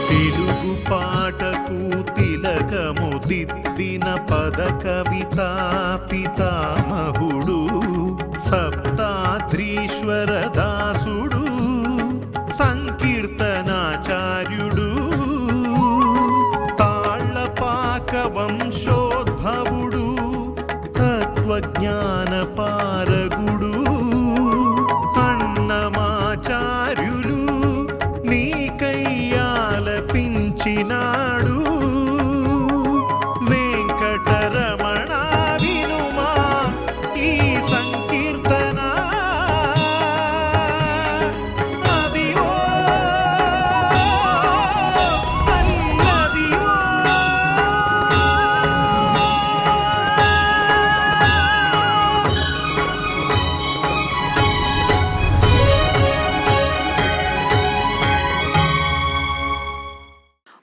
తెలుగు పాటకు తిలకము దిద్దిన పద కవితా పితామహుడు సప్తాద్రీశ్వర దాసుడు సంకీర్తనాచార్యుడు తాళ్లపాక వంశోద్భవుడు తత్వజ్ఞాన పారగుడు అన్నమాచార్యులు నీకయ్యాలపించినాడు వెంకటరమణ వినుమా ఈ సంకీర్తన అదివో అల్లదివో.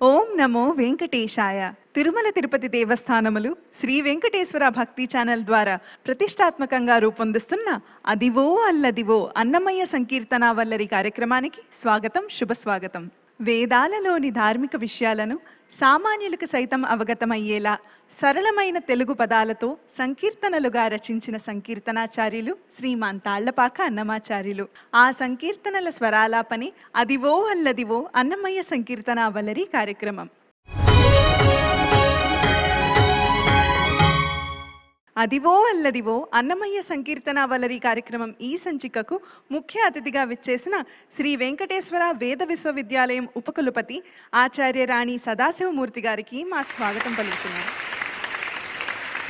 ఓం నమో వెంకటేశాయ. తిరుమల తిరుపతి దేవస్థానములు శ్రీ వెంకటేశ్వర భక్తి ఛానల్ ద్వారా ప్రతిష్టాత్మకంగా రూపొందిస్తున్న అదివో అల్లదివో అన్నమయ్య సంకీర్తన వల్లరి కార్యక్రమానికి స్వాగతం, శుభస్వాగతం. వేదాలలోని ధార్మిక విషయాలను సామాన్యులకు సైతం అవగతమయ్యేలా సరళమైన తెలుగు పదాలతో సంకీర్తనలుగా రచించిన సంకీర్తనాచార్యులు శ్రీమాన్ తాళ్లపాక అన్నమాచార్యులు. ఆ సంకీర్తనల స్వరాలాపని అదివో అల్లదివో అన్నమయ్య సంకీర్తన వల్లరి కార్యక్రమం. అదివో అల్లదివో అన్నమయ్య సంకీర్తన వల్లరి కార్యక్రమం ఈ సంచికకు ముఖ్య అతిథిగా విచ్చేసిన శ్రీ వెంకటేశ్వర వేద విశ్వవిద్యాలయం ఉపకులపతి ఆచార్య రాణి సదాశివమూర్తి గారికి మా స్వాగతం పలుకుతున్నాం.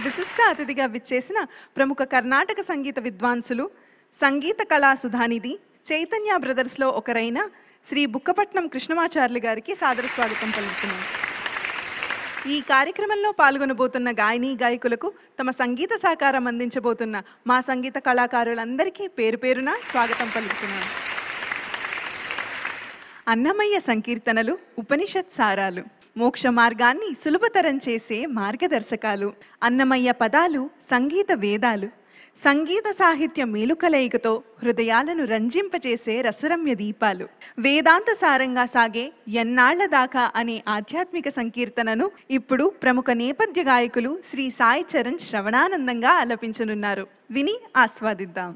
విశిష్ట అతిథిగా విచ్చేసిన ప్రముఖ కర్ణాటక సంగీత విద్వాంసులు, సంగీత కళా సుధానిధి, చైతన్య బ్రదర్స్లో ఒకరైన శ్రీ బుక్కపట్నం కృష్ణమాచార్యులు గారికి సాదర స్వాగతం పలుకుతున్నాం. ఈ కార్యక్రమంలో పాల్గొనబోతున్న గాయనీ గాయకులకు తమ సంగీత సహకారం అందించబోతున్న మా సంగీత కళాకారులందరికీ పేరు పేరున స్వాగతం పలుకుతున్నాను. అన్నమయ్య సంకీర్తనలు ఉపనిషత్ సారాలు, మోక్ష మార్గాన్ని సులభతరం చేసే మార్గదర్శకాలు. అన్నమయ్య పదాలు సంగీత వేదాలు, సంగీత సాహిత్య మేలుకలయికతో హృదయాలను రంజింపచేసే రసరమ్య దీపాలు. వేదాంత సారంగా సాగే ఎన్నాళ్ల దాకా అనే ఆధ్యాత్మిక సంకీర్తనను ఇప్పుడు ప్రముఖ నేపథ్య గాయకులు శ్రీ సాయి చరణ్ శ్రవణానందంగా ఆలపించనున్నారు. విని ఆస్వాదిద్దాం.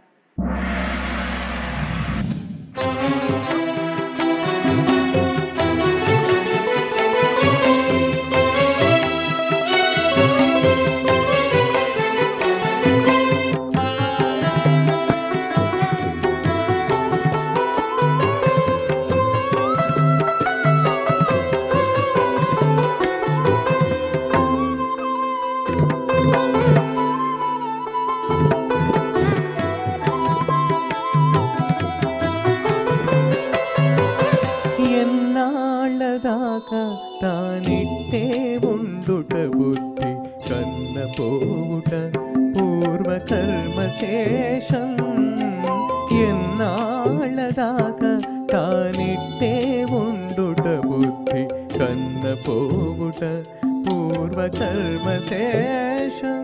తానిట్టే ఉండుట బుద్ధి కన్నపోవుట పూర్వకర్మశేషం. ఎన్నాళ్ళదాకా తానిట్టే ఉండుట బుద్ధి కన్నపోవుట పూర్వకర్మశేషం.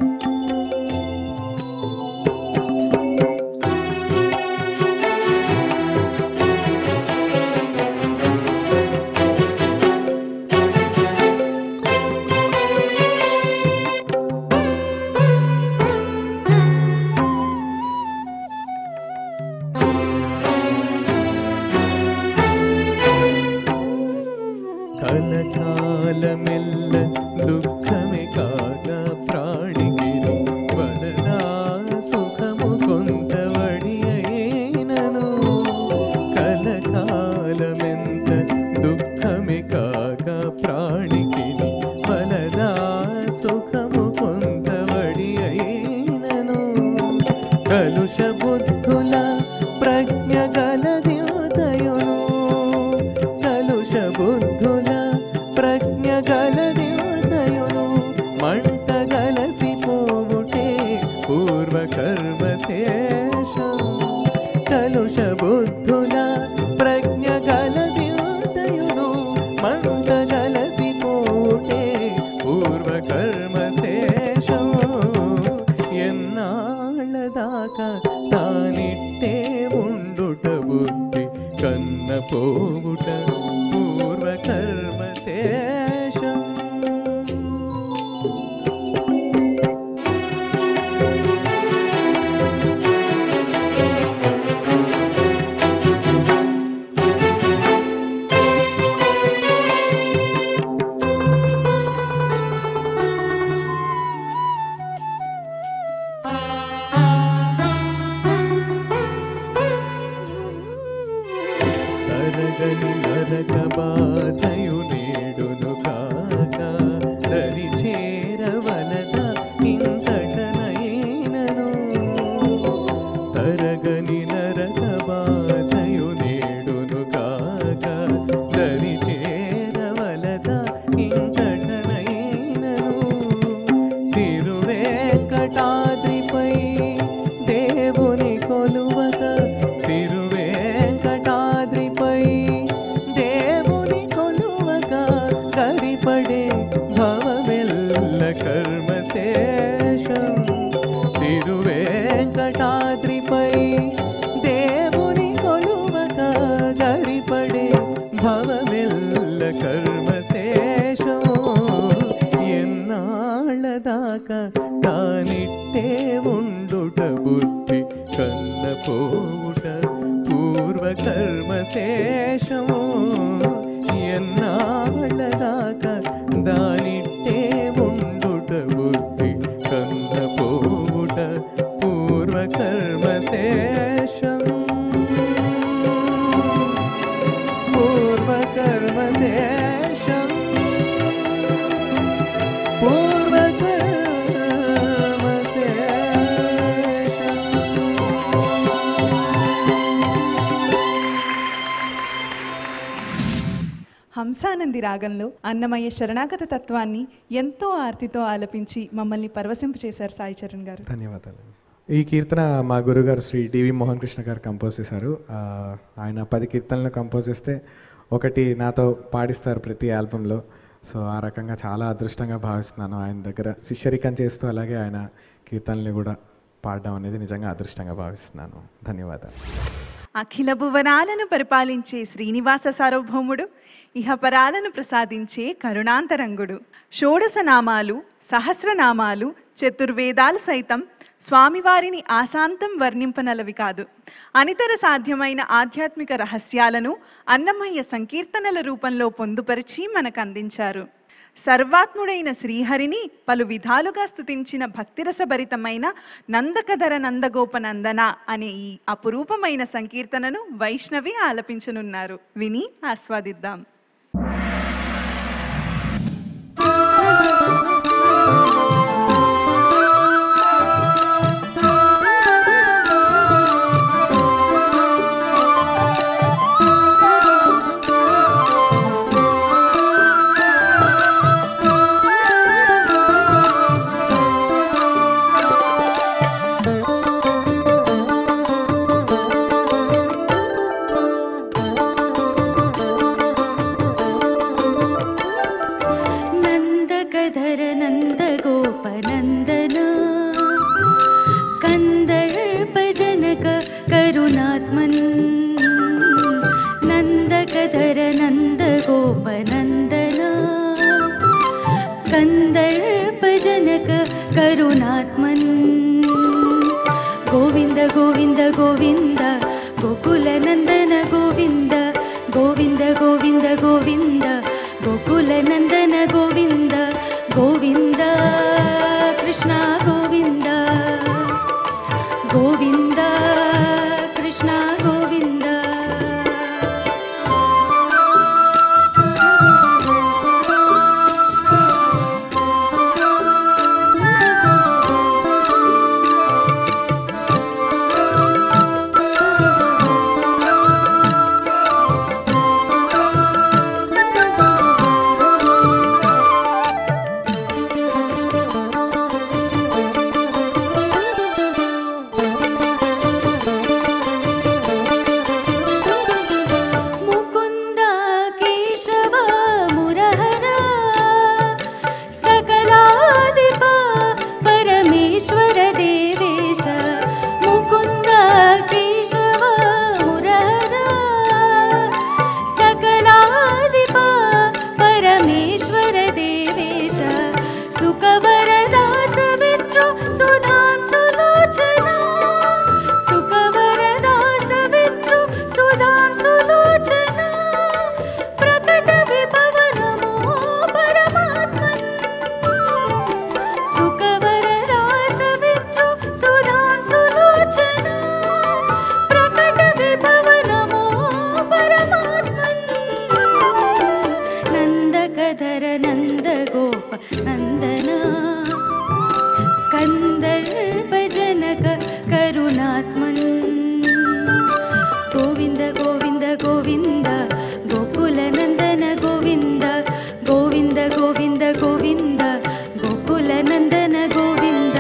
కలకాలమెల్ల దుఃఖమే కాక ప్రాణికి వలనా సుఖము కొంతవడి అయినను. కలకాలమెంత దుఃఖమే కాక ప్రాణికి వలనా సుఖము కొంతవడి అయినను. కలుష బుద్ధుల ప్రజ్ఞ గలదేవతయును, కలుష బుద్ధుల ప్రజ్ఞ గలదేవతయును మంట గలసిపోవుటే పూర్వకర్మశేషం. కలుష బుద్ధుల ప్రజ్ఞ గలదేవతయును మంట గలసిపోవుటే పూర్వకర్మశేషం. ఎన్నాళ్ళదాకా తానిట్టే ఉండుట బుద్ధి కన్నపోవుట పూర్వకర్మ బాధయు నేడును కాక దరి చేరవలద ఇంతటనైనను తరగని నరక బాధయు నేడును కాక దరి చేరవలద ఇంతటనైనను తిరువేంకటాద్రిపై దేవుని కొలువక తిరువేంకటాద్రిపై దేవుని కొలువక కరిపడే భవమెల్ల కర్మశేషం తిరువేంకటాద్రిపై దేవుని కొలువక కరిపడే భవమెల్ల కర్మశేషం ఎన్నాళ్ళదాకా తానిట్టే ఉండుట బుద్ధి కన్నపోవుట పూర్వకర్మశేషము ఎన్నాళ్ళదాకా దానిట్టే ఉండుట బుద్ధి కన్నపోవుట పూర్వకర్మశేషం పూర్వకర్మశేషం హంసానంది రాగంలో అన్నమయ్య శరణాగత తత్వాన్ని ఎంతో ఆర్తితో ఆలపించి మమ్మల్ని పరవశింపచేశారు సాయి చరణ్ గారు. ధన్యవాదాలు. ఈ కీర్తన మా గురుగారు శ్రీ డివి మోహన్ కృష్ణ గారు కంపోజ్ చేశారు. ఆయన 10 కీర్తనలు కంపోజ్ చేస్తే ఒకటి నాతో పాడిస్తారు ప్రతి ఆల్బంలో. సో ఆ రకంగా చాలా అదృష్టంగా భావిస్తున్నాను. ఆయన దగ్గర శిష్యరికం చేస్తూ అలాగే ఆయన కీర్తనలు కూడా పాడడం అనేది నిజంగా అదృష్టంగా భావిస్తున్నాను. ధన్యవాదాలు. అఖిల భువనాలను పరిపాలించే శ్రీనివాస సార్వభౌముడు, ఇహపరాలను ప్రసాదించే కరుణాంతరంగుడు. షోడశ నామాలు, సహస్రనామాలు, చతుర్వేదాలు సైతం స్వామివారిని ఆశాంతం వర్ణింపనలవి కాదు. అనితర సాధ్యమైన ఆధ్యాత్మిక రహస్యాలను అన్నమయ్య సంకీర్తనల రూపంలో పొందుపరిచి మనకు అందించారు. సర్వాత్ముడైన శ్రీహరిని పలు విధాలుగా స్తుతించిన భక్తిరసభరితమైన నందకధర నందగోపనందన అనే ఈ అపురూపమైన సంకీర్తనను వైష్ణవి ఆలపించనున్నారు. విని ఆస్వాదిద్దాం. నందకధర నందగోప నందనా కందర్పజనక కరుణాత్మన్ గోవింద గోవింద గోవింద గోకుల నందన గోవింద గోవింద గోవింద గోవింద గోకుల నందన గోవింద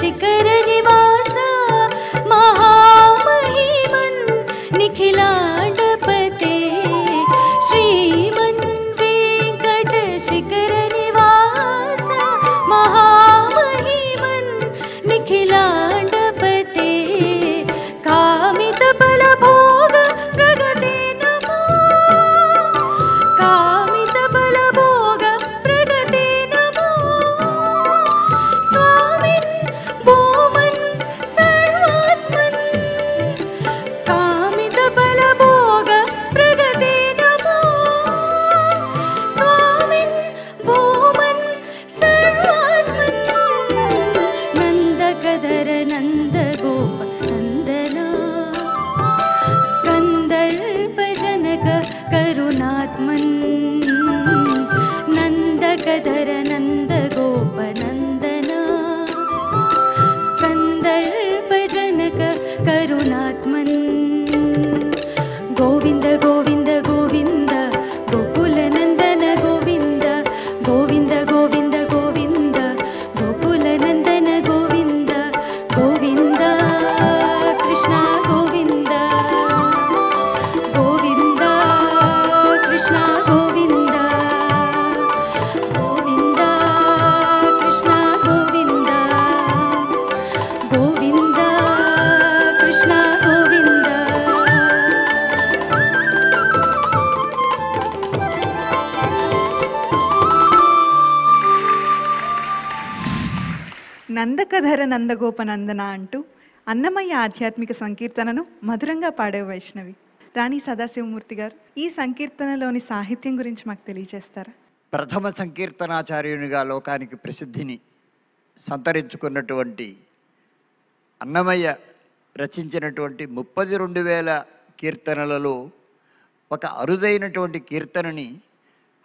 शिखर निवास महामहिमन् निखिलांडपते श्रीमन् वेंकट शिखर निवास महामहिमन् निखिलांडपते कामित बल भोग प्रगते नमो कामित बल भोग प्रगते नमो स्वामी भूमन् सर्वात्मन् कामित बल भोग प्रगते नमो स्वामिन् भूमन् सर्वात्मन् नन्दकधर नन्दगोप नन्दना कन्दर्पजनक करुणात्मन् नन्दकधर नन्दगोप नन्दना कंदर्पजनक करुणात्मन् गोविंद गोविंद गोविंद गोकुल नंदन गोविंद गोविंद गोविंद गोविंद गोकुल नंदन गोविंद गोविंद कृष्ण गोविंद गोविंद कृष्ण गोविंद गोविंद कृष्ण गोविंद गोविंद कृष्ण गोविंद నందకధర నందగోపనందన అంటూ అన్నమయ్య ఆధ్యాత్మిక సంకీర్తనను మధురంగా పాడే వైష్ణవి రాణి సదాశివమూర్తి గారు ఈ సంకీర్తనలోని సాహిత్యం గురించి మాకు తెలియజేస్తారా? ప్రథమ సంకీర్తనాచార్యునిగా లోకానికి ప్రసిద్ధిని సంతరించుకున్నటువంటి అన్నమయ్య రచించినటువంటి 32,000 కీర్తనలలో ఒక అరుదైనటువంటి కీర్తనని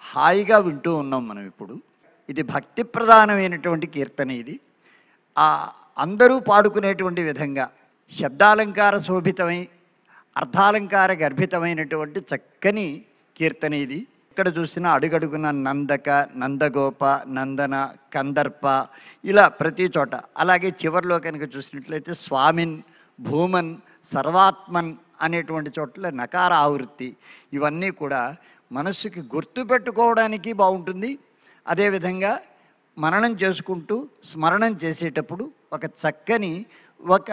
హాయిగా వింటూ ఉన్నాం మనం ఇప్పుడు. ఇది భక్తి ప్రధానమైనటువంటి కీర్తన. ఇది అందరూ పాడుకునేటువంటి విధంగా శబ్దాలంకార శోభితమై అర్థాలంకార గర్భితమైనటువంటి చక్కని కీర్తన ఇది. ఎక్కడ చూసినా అడుగడుగున నందక, నందగోప, నందన, కందర్ప ఇలా ప్రతి చోట. అలాగే చివరిలో కనుక చూసినట్లయితే స్వామిన్, భూమన్, సర్వాత్మన్ అనేటువంటి చోట్ల నకార ఆవృత్తి. ఇవన్నీ కూడా మనస్సుకి గుర్తుపెట్టుకోవడానికి బాగుంటుంది. అదేవిధంగా మననం చేసుకుంటూ స్మరణం చేసేటప్పుడు ఒక చక్కని ఒక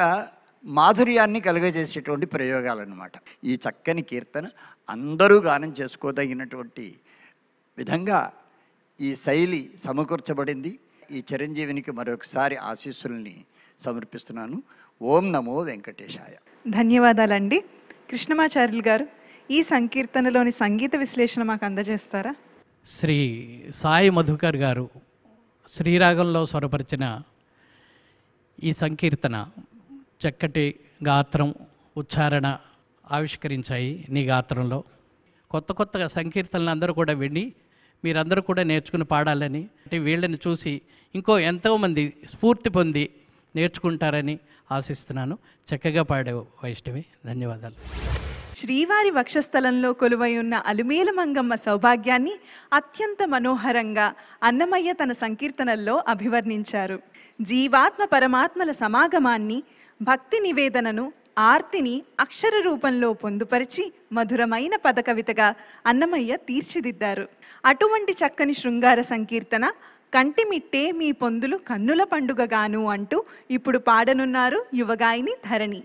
మాధుర్యాన్ని కలుగజేసేటువంటి ప్రయోగాలన్నమాట. ఈ చక్కని కీర్తన అందరూ గానం చేసుకోదగినటువంటి విధంగా ఈ శైలి సమకూర్చబడింది. ఈ చిరంజీవినికి మరొకసారి ఆశీస్సుల్ని సమర్పిస్తున్నాను. ఓం నమో వెంకటేశాయ. ధన్యవాదాలండి. కృష్ణమాచార్యులు గారు ఈ సంకీర్తనలోని సంగీత విశ్లేషణ మాకు అందజేస్తారా? శ్రీ సాయి మధుకర్ గారు శ్రీరాగంలో స్వరపరిచిన ఈ సంకీర్తన చక్కటి గాత్రం, ఉచ్చారణ ఆవిష్కరించాయి నీ గాత్రంలో. కొత్త కొత్త సంకీర్తనలు అందరూ కూడా విని మీరందరూ కూడా నేర్చుకుని పాడాలని, అంటే వీళ్ళని చూసి ఇంకో ఎంతోమంది స్ఫూర్తి పొంది నేర్చుకుంటారని ఆశిస్తున్నాను. చక్కగా పాడే వైష్ణవి, ధన్యవాదాలు. శ్రీవారి వక్షస్థలంలో కొలువై ఉన్న అలుమేల మంగమ్మ సౌభాగ్యాన్ని అత్యంత మనోహరంగా అన్నమయ్య తన సంకీర్తనల్లో అభివర్ణించారు. జీవాత్మ పరమాత్మల సమాగమాన్ని, భక్తి నివేదనను, ఆర్తిని అక్షర రూపంలో పొందుపరిచి మధురమైన పదకవితగా అన్నమయ్య తీర్చిదిద్దారు. అటువంటి చక్కని శృంగార సంకీర్తన కంటిమిట్టే మీ పొందులు కన్నుల పండుగగాను అంటూ ఇప్పుడు పాడనున్నారు యువగాయిని ధరణి.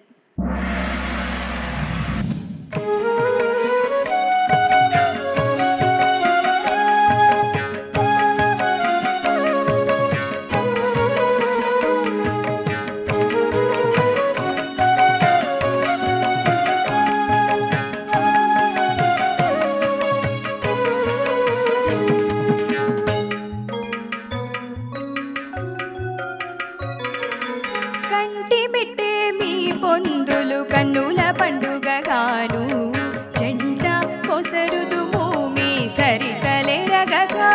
కొసరుదు భూమి సరితలెరగగా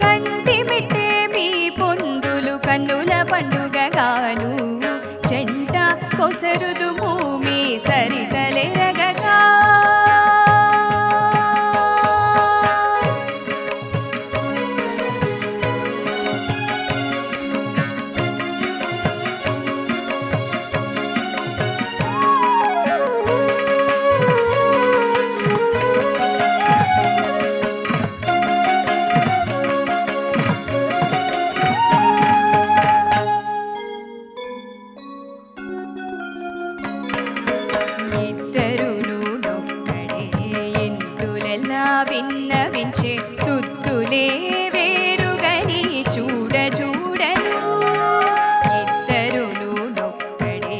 కంటి మిట్టే మీ పొందులు కన్నుల పండుగగాను చెంట కొసరుదు భూమి సరితలెరగగా విన్నవించే సుత్తులే వేరుగని చూడ చూడను ఇద్దరును నొక్కడే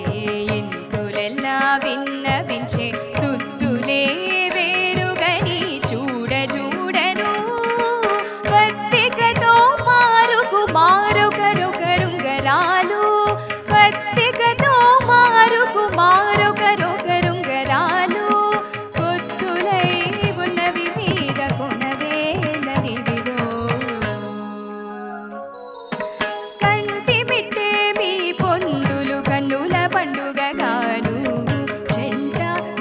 ఇందులెల్లా విన్నవించే సుత్తులే వేరుగని చూడ చూడను పత్తికతో మారుకు మారుకరొకరుంగరాలు పత్తికతో మారుకు మారుకరొకరుంగరాలు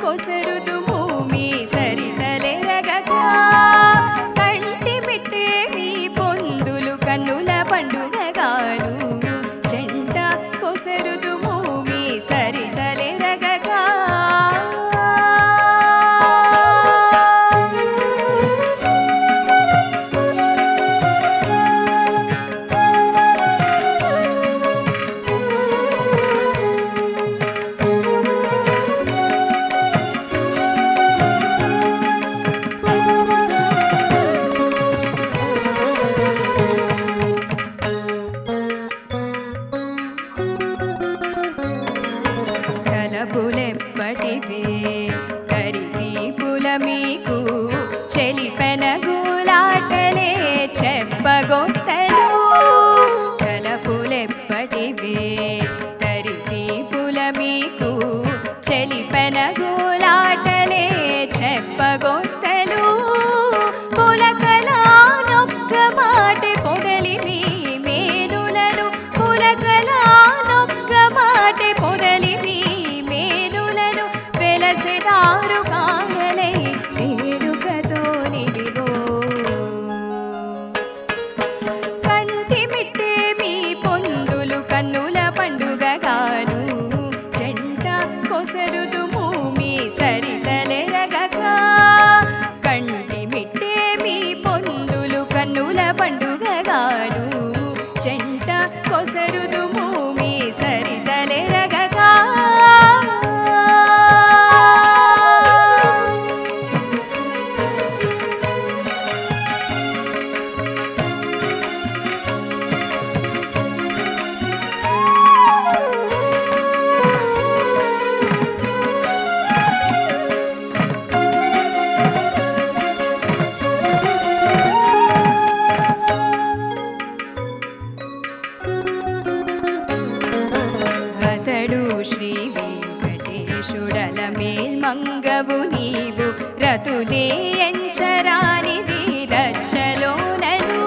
కొసరుదు భూమి సరితలెరగగా కంటి మిట్టే మీ పొందులు కన్నుల పండుగగాను చెంట కొసరుదు భూమి సరితలెరగగా తలపులెప్పటివే కరిదీపుల మీకు చెలిపెనగులాటలే చెప్పగొట్టలు తలపులెప్పటివే కరిదీపుల మీకు చెలిపెనగులాటలే చెప్పగొట్టలు పులకలా నొక్క మాటే పొదలి మీ మేనులను పులకలా నొక్క మాటే పొదలి మీ మేనులను వెలసెదారు కాగలై వేడుకతో నివిగో కంటి మిట్టే మీ పొందులు కన్నుల పండుగగాను చెంట కొసరుదు భూమి సరితలెరగగా కంటి మిట్టే మీ పొందులు కన్నుల పండుగగాను చెంట కొసరుదు భూమి సరితలెరగగా అతడు శ్రీ వెంకటేశుడల మేల్మంగవు నీవు రతులే ఎంచరానిది రచ్చలోనను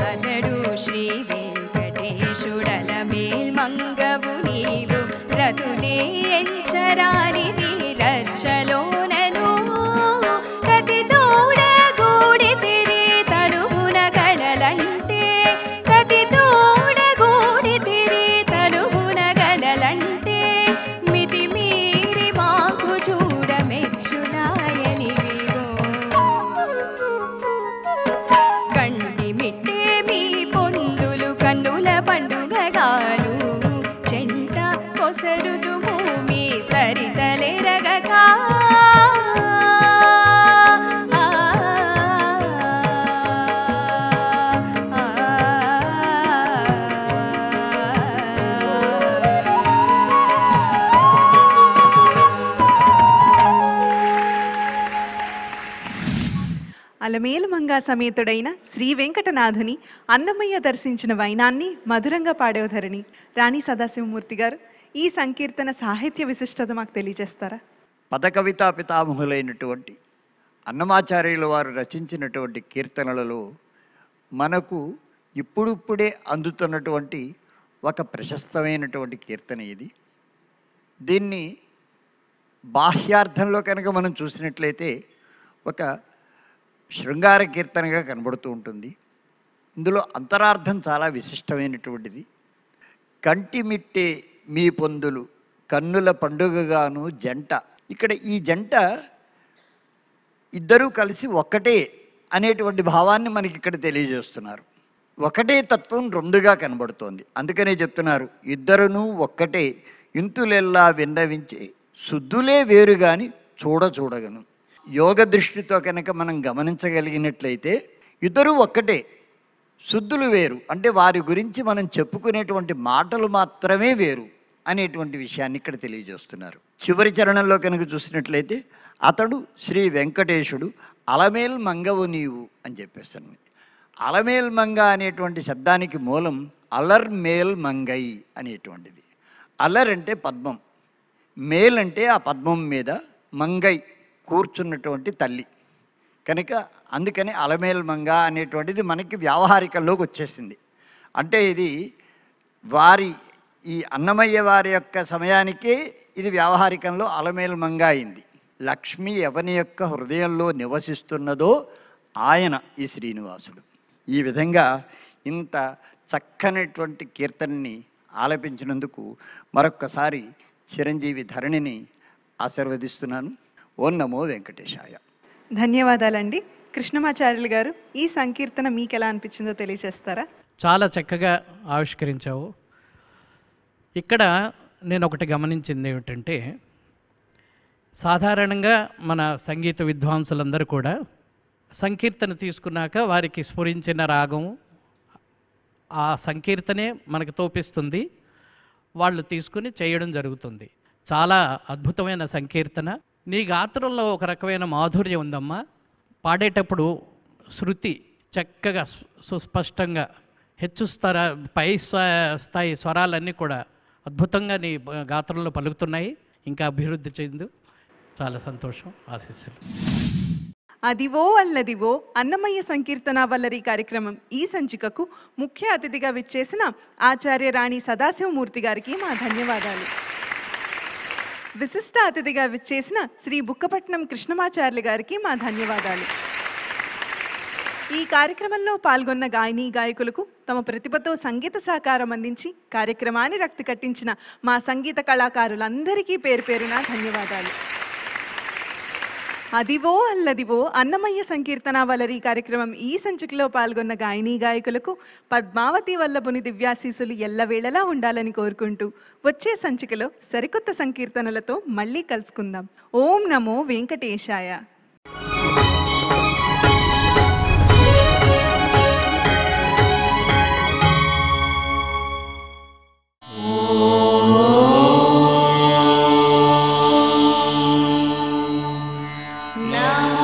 అతడు శ్రీ వెంకటేశుడల మేల్మంగవు నీవు రతులే ఎంచరానిది రచ్చలోనను ప్రతి తోడ గూడి తిరి తనువున కడలంటే ప్రతి తోడ గూడి తిరి తనువున గడలంటే మితి మీరి మాకు చూడమెచ్చునాయనివిగో కంటి మిట్టే మీ పొందులు కన్నుల పండుగగాను చెంట కొసరుదు భూమి సరితలెరగగా అలమేలు మంగా సమేతుడైన శ్రీ వెంకటనాథుని అన్నమయ్య దర్శించిన వైనాన్ని మధురంగా పాడేవధరణి. రాణి సదాశివమూర్తి గారు, ఈ సంకీర్తన సాహిత్య విశిష్టత మాకు తెలియజేస్తారా? పదకవితా పితామహులైనటువంటి అన్నమాచార్యుల వారు రచించినటువంటి కీర్తనలలో మనకు ఇప్పుడిప్పుడే అందుతున్నటువంటి ఒక ప్రశస్తమైనటువంటి కీర్తన ఇది. దీన్ని బాహ్యార్థంలో కనుక మనం చూసినట్లయితే ఒక శృంగార కీర్తనగా కనబడుతూ ఉంటుంది. ఇందులో అంతరార్థం చాలా విశిష్టమైనటువంటిది. కంటిమిట్టే మీ పొందులు కన్నుల పండుగగాను జంట. ఇక్కడ ఈ జంట ఇద్దరూ కలిసి ఒక్కటే అనేటువంటి భావాన్ని మనకి ఇక్కడ తెలియజేస్తున్నారు. ఒకటే తత్వం రెండుగా కనబడుతోంది. అందుకనే చెప్తున్నారు, ఇద్దరును ఒక్కటే ఇంతులెల్లా విన్నవించే శుద్ధులే వేరు కానీ చూడగను. యోగ దృష్టితో కనుక మనం గమనించగలిగినట్లయితే ఇద్దరూ ఒక్కటే, శుద్ధులు వేరు. అంటే వారి గురించి మనం చెప్పుకునేటువంటి మాటలు మాత్రమే వేరు అనేటువంటి విషయాన్ని ఇక్కడ తెలియజేస్తున్నారు. చివరి చరణంలో కనుక చూసినట్లయితే అతడు శ్రీ వెంకటేశుడు అలమేల్ మంగవు నీవు అని చెప్పేస్తాను. అలమేల్ మంగ అనేటువంటి శబ్దానికి మూలం అలర్ మేల్ మంగై అనేటువంటిది. అలర్ అంటే పద్మం, మేల్ అంటే ఆ పద్మం మీద, మంగై కూర్చున్నటువంటి తల్లి కనుక అందుకని అలమేల్ మంగ అనేటువంటిది మనకి వ్యావహారికంలోకి వచ్చేసింది. అంటే ఇది వారి ఈ అన్నమయ్య వారి యొక్క సమయానికే ఇది వ్యావహారికంలో అలమేల్ మంగ అయింది. లక్ష్మి ఎవని యొక్క హృదయంలో నివసిస్తున్నదో ఆయన ఈ శ్రీనివాసుడు. ఈ విధంగా ఇంత చక్కనటువంటి కీర్తనని ఆలపించినందుకు మరొక్కసారి చిరంజీవి ధరణిని ఆశీర్వదిస్తున్నాను. ఓం నమో వెంకటేశాయ. ధన్యవాదాలండి. కృష్ణమాచార్యులు గారు, ఈ సంకీర్తన మీకు ఎలా అనిపించిందో తెలియజేస్తారా? చాలా చక్కగా ఆవిష్కరించావు. ఇక్కడ నేను ఒకటి గమనించింది ఏమిటంటే, సాధారణంగా మన సంగీత విద్వాంసులందరూ కూడా సంకీర్తన తీసుకున్నాక వారికి స్ఫురించిన రాగం ఆ సంకీర్తనే మనకు తోపిస్తుంది, వాళ్ళు తీసుకుని చేయడం జరుగుతుంది. చాలా అద్భుతమైన సంకీర్తన. నీ గాత్రంలో ఒక రకమైన మాధుర్యం ఉందమ్మా. పాడేటప్పుడు శృతి చక్కగా సుస్పష్టంగా పై స్థాయి స్వరాలన్నీ కూడా అద్భుతంగా నీ గాత్రంలో పలుకుతున్నాయి. ఇంకా అభివృద్ధి చెందు. చాలా సంతోషం. ఆశీస్సులు. అదివో అల్లదివో అన్నమయ్య సంకీర్తన వల్లరి కార్యక్రమం ఈ సంచికకు ముఖ్య అతిథిగా విచ్చేసిన ఆచార్య రాణి సదాశివమూర్తి గారికి మా ధన్యవాదాలు. విశిష్ట అతిథిగా విచ్చేసిన శ్రీ బుక్కపట్నం కృష్ణమాచార్యులు గారికి మా ధన్యవాదాలు. ఈ కార్యక్రమంలో పాల్గొన్న గాయని గాయకులకు తమ ప్రతిభతో సంగీత సహకారం అందించి కార్యక్రమాన్ని రక్తి కట్టించిన మా సంగీత కళాకారులందరికీ పేరు పేరున ధన్యవాదాలు. అదివో అల్లదివో అన్నమయ్య సంకీర్తన వల్లరి కార్యక్రమం ఈ సంచికలో పాల్గొన్న గాయని గాయకులకు పద్మావతి వల్లభుని దివ్యాశీసులు ఎల్లవేళలా ఉండాలని కోరుకుంటూ వచ్చే సంచికలో సరికొత్త సంకీర్తనలతో మళ్ళీ కలుసుకుందాం. ఓం నమో వెంకటేశాయ. నమో